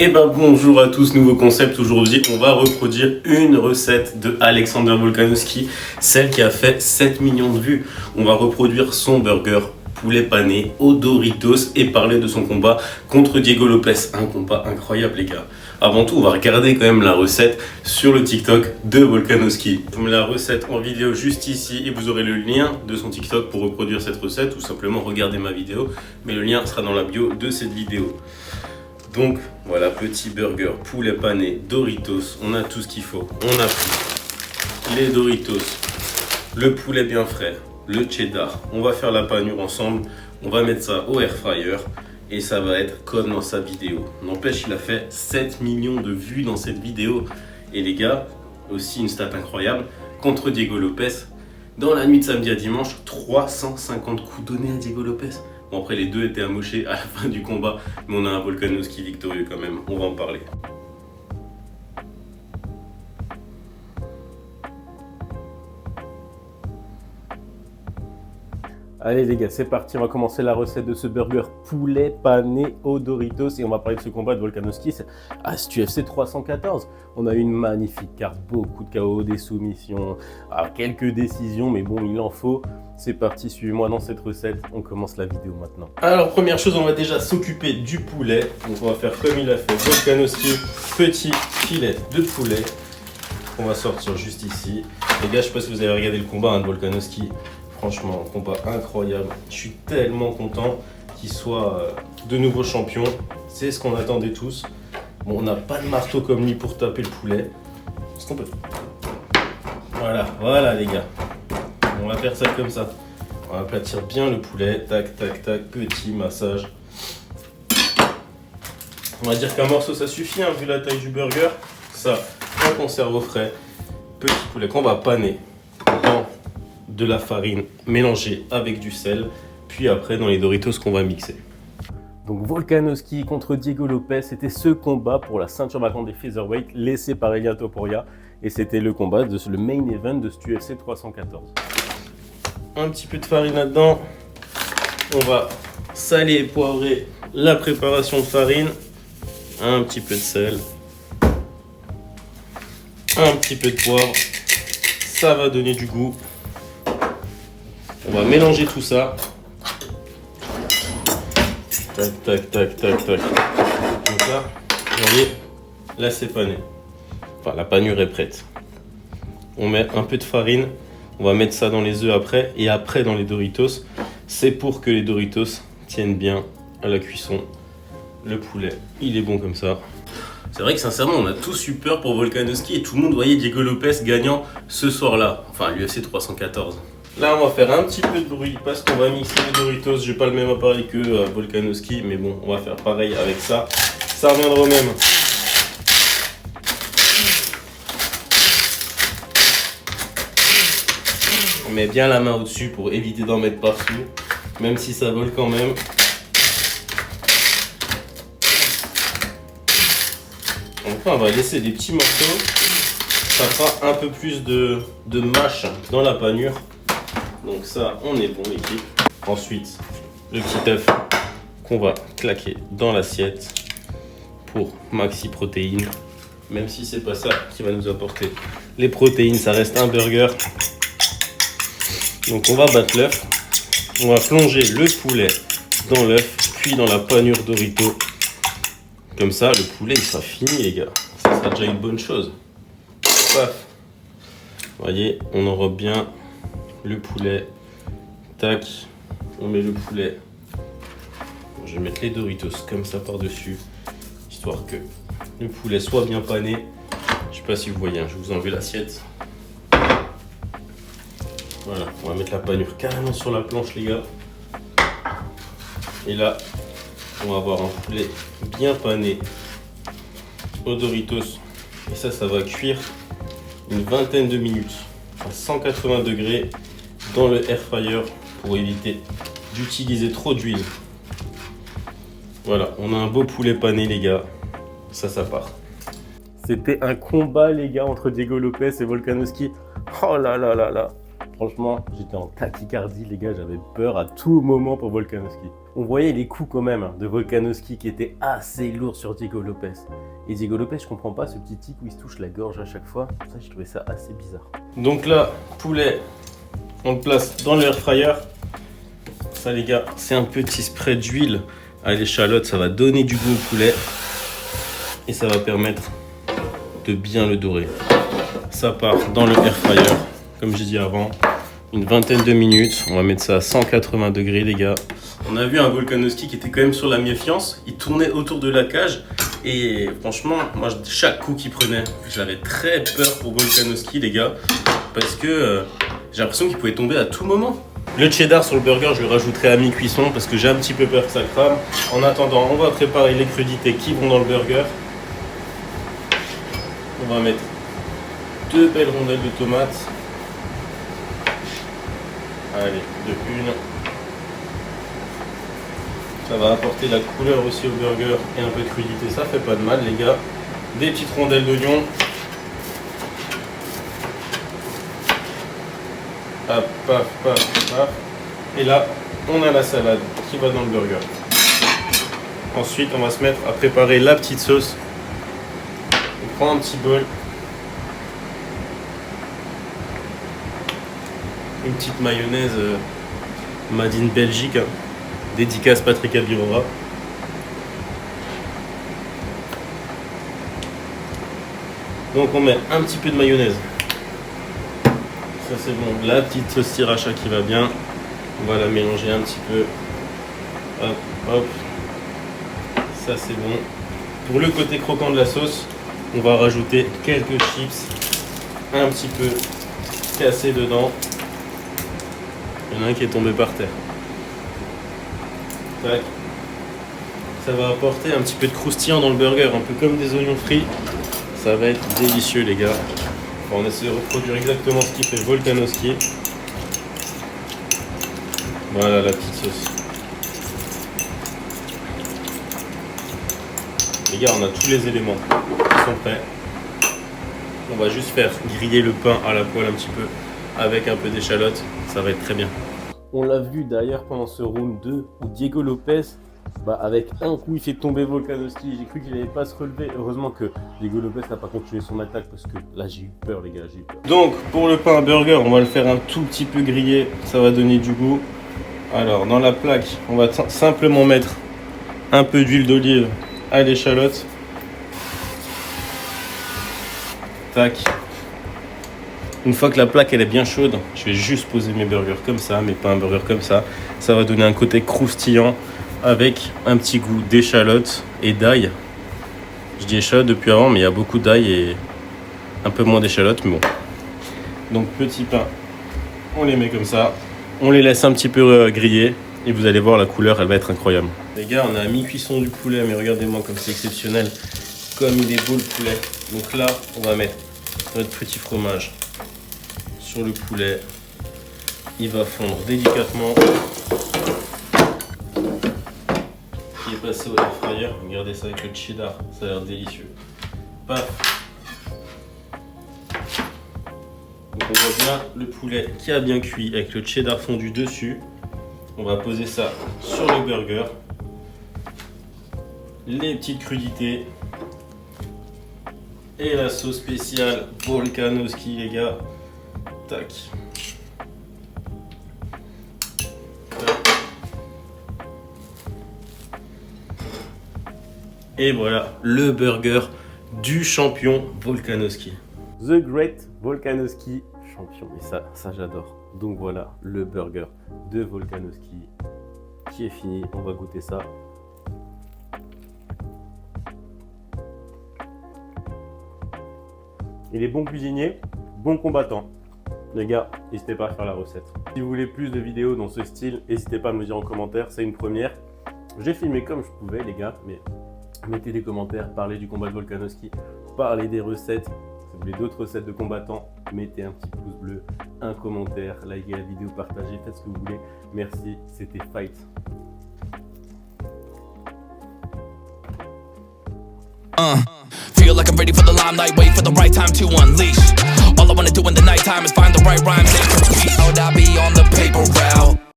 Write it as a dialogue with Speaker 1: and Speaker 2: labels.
Speaker 1: Et ben bonjour à tous, nouveau concept. Aujourd'hui on va reproduire une recette de Alexander Volkanovski, celle qui a fait 7 millions de vues. On va reproduire son burger poulet pané aux Doritos et parler de son combat contre Diego Lopes. Un combat incroyable les gars. Avant tout on va regarder quand même la recette sur le TikTok de Volkanovski. Je vous mets la recette en vidéo juste ici et vous aurez le lien de son TikTok pour reproduire cette recette ou simplement regarder ma vidéo. Mais le lien sera dans la bio de cette vidéo. Donc voilà, petit burger, poulet pané, Doritos, on a tout ce qu'il faut. On a pris les Doritos, le poulet bien frais, le cheddar. On va faire la panure ensemble, on va mettre ça au air fryer et ça va être comme dans sa vidéo. N'empêche, il a fait 7 millions de vues dans cette vidéo. Et les gars, aussi une stat incroyable, contre Diego Lopes, dans la nuit de samedi à dimanche, 350 coups donnés à Diego Lopes. Bon après les deux étaient amochés à la fin du combat, mais on a un Volkanovski victorieux quand même, on va en parler. Allez les gars, c'est parti, on va commencer la recette de ce burger poulet pané aux Doritos et on va parler de ce combat de Volkanovski à UFC 314. On a eu une magnifique carte, beaucoup de KO, des soumissions, quelques décisions, mais bon, il en faut. C'est parti, suivez-moi dans cette recette, on commence la vidéo maintenant. Alors première chose, on va déjà s'occuper du poulet. Donc on va faire comme il a fait Volkanovski, petit filet de poulet. On va sortir juste ici. Les gars, je sais pas si vous avez regardé le combat de Volkanovski. Franchement, un combat incroyable. Je suis tellement content qu'il soit de nouveau champion. C'est ce qu'on attendait tous. Bon, on n'a pas de marteau comme lui pour taper le poulet. Est-ce qu'on peut? Voilà les gars. On va faire ça comme ça. On va aplatir bien le poulet. Tac, tac, tac. Petit massage. On va dire qu'un morceau ça suffit, hein, vu la taille du burger. Ça, on conserve au frais. Petit poulet qu'on va paner dans de la farine mélangée avec du sel, puis après dans les Doritos qu'on va mixer. Donc Volkanovski contre Diego Lopes, c'était ce combat pour la ceinture vacante des featherweight laissé par Ilia Topuria et c'était le combat de le main event de ce UFC 314. Un petit peu de farine là-dedans, on va saler et poivrer la préparation de farine, un petit peu de sel, un petit peu de poivre, ça va donner du goût. On va mélanger tout ça. Tac, tac, tac, tac, tac. Comme ça, vous voyez, là c'est pané. Enfin, la panure est prête. On met un peu de farine. On va mettre ça dans les œufs après. Et après dans les Doritos. C'est pour que les Doritos tiennent bien à la cuisson. Le poulet, il est bon comme ça. C'est vrai que sincèrement, on a tous eu peur pour Volkanovski. Et tout le monde voyait Diego Lopes gagnant ce soir-là. Enfin, l'UFC 314. Là, on va faire un petit peu de bruit parce qu'on va mixer les Doritos. J'ai pas le même appareil que Volkanovski, mais bon, on va faire pareil avec ça. Ça reviendra au même. On met bien la main au-dessus pour éviter d'en mettre partout, même si ça vole quand même. Enfin, on va laisser des petits morceaux. Ça fera un peu plus de mâche dans la panure. Donc ça, on est bon l'équipe. Ensuite, le petit œuf qu'on va claquer dans l'assiette pour maxi protéines. Même si c'est pas ça qui va nous apporter les protéines, ça reste un burger. Donc on va battre l'œuf. On va plonger le poulet dans l'œuf, puis dans la panure Dorito. Comme ça, le poulet il sera fini les gars. Ça sera déjà une bonne chose. Paf. Vous voyez, on enrobe bien le poulet, tac, on met le poulet, je vais mettre les Doritos comme ça par dessus, histoire que le poulet soit bien pané. Je sais pas si vous voyez, je vais vous enlever l'assiette. Voilà, on va mettre la panure carrément sur la planche les gars. Et là, on va avoir un poulet bien pané aux Doritos. Et ça va cuire une vingtaine de minutes à 180 degrés dans le air fryer pour éviter d'utiliser trop d'huile. Voilà, on a un beau poulet pané les gars, ça part. C'était un combat les gars entre Diego Lopes et Volkanovski. Oh là là là là. Franchement, j'étais en tachycardie, les gars, j'avais peur à tout moment pour Volkanovski. On voyait les coups quand même de Volkanovski qui étaient assez lourds sur Diego Lopez. Et Diego Lopez, je comprends pas ce petit tic où il se touche la gorge à chaque fois. Ça, j'ai trouvé ça assez bizarre. Donc là, poulet, on le place dans le air fryer. Ça, les gars, c'est un petit spray d'huile à l'échalote. Ça va donner du goût au poulet. Et ça va permettre de bien le dorer. Ça part dans le air fryer, comme j'ai dit avant. Une vingtaine de minutes, on va mettre ça à 180 degrés les gars. On a vu un Volkanovski qui était quand même sur la méfiance, il tournait autour de la cage et franchement, moi chaque coup qu'il prenait, j'avais très peur pour Volkanovski les gars, parce que j'ai l'impression qu'il pouvait tomber à tout moment. Le cheddar sur le burger, je le rajouterai à mi-cuisson parce que j'ai un petit peu peur que ça crame. En attendant, on va préparer les crudités qui vont dans le burger. On va mettre 2 belles rondelles de tomates. Allez, de une. Ça va apporter la couleur aussi au burger et un peu de crudité, ça fait pas de mal les gars. Des petites rondelles d'oignon. Hop, paf, paf, paf. Et là, on a la salade qui va dans le burger. Ensuite, on va se mettre à préparer la petite sauce. On prend un petit bol. Une petite mayonnaise made in Belgique, hein. Dédicace Patrick Abirora. Donc on met un petit peu de mayonnaise. Ça c'est bon. La petite sauce sriracha qui va bien. On va la mélanger un petit peu. Hop, hop. Ça c'est bon. Pour le côté croquant de la sauce, on va rajouter quelques chips. Un petit peu cassés dedans. Il y en a un qui est tombé par terre. Tac. Ça va apporter un petit peu de croustillant dans le burger, un peu comme des oignons frits. Ça va être délicieux les gars. On essaie de reproduire exactement ce qu'il fait Volkanovski. Voilà la petite sauce. Les gars, on a tous les éléments qui sont prêts. On va juste faire griller le pain à la poêle un petit peu avec un peu d'échalote. Ça va être très bien. On l'a vu d'ailleurs pendant ce round 2 où Diego Lopez, avec un coup il fait tomber Volkanovski. J'ai cru qu'il n'allait pas se relever. Heureusement que Diego Lopez n'a pas continué son attaque parce que là j'ai eu peur les gars, j'ai eu peur. Donc pour le pain burger, on va le faire un tout petit peu griller. Ça va donner du goût. Alors dans la plaque, on va simplement mettre un peu d'huile d'olive à l'échalote. Tac. Une fois que la plaque elle est bien chaude, je vais juste poser mes burgers comme ça, mais pas un burger comme ça. Ça va donner un côté croustillant avec un petit goût d'échalote et d'ail. Je dis échalote depuis avant, mais il y a beaucoup d'ail et un peu moins d'échalote, mais bon. Donc petit pain, on les met comme ça. On les laisse un petit peu griller et vous allez voir la couleur, elle va être incroyable. Les gars, on a à mi-cuisson du poulet, mais regardez-moi comme c'est exceptionnel. Comme il est beau le poulet. Donc là, on va mettre notre petit fromage sur le poulet. Il va fondre délicatement. Il est passé au air fryer. Regardez ça avec le cheddar, ça a l'air délicieux. Paf. Donc on voit bien le poulet qui a bien cuit avec le cheddar fondu dessus. On va poser ça sur le burger. Les petites crudités. Et la sauce spéciale Volkanovski les gars. Tac. Et voilà le burger du champion Volkanovski. The Great Volkanovski champion. Et ça j'adore. Donc voilà le burger de Volkanovski qui est fini. On va goûter ça. Il est bon cuisinier, bon combattant. Les gars, n'hésitez pas à faire la recette. Si vous voulez plus de vidéos dans ce style, n'hésitez pas à me le dire en commentaire, c'est une première. J'ai filmé comme je pouvais les gars, mais mettez des commentaires, parlez du combat de Volkanovski, parlez des recettes. Si vous voulez d'autres recettes de combattants, mettez un petit pouce bleu, un commentaire, likez la vidéo, partagez, faites ce que vous voulez. Merci, c'était Fight.
Speaker 2: Feel like I'm ready for the limelight, wait for the right time to unleash all All I wanna do in the nighttime is find the right rhymes and compete. I'll be on the paper route.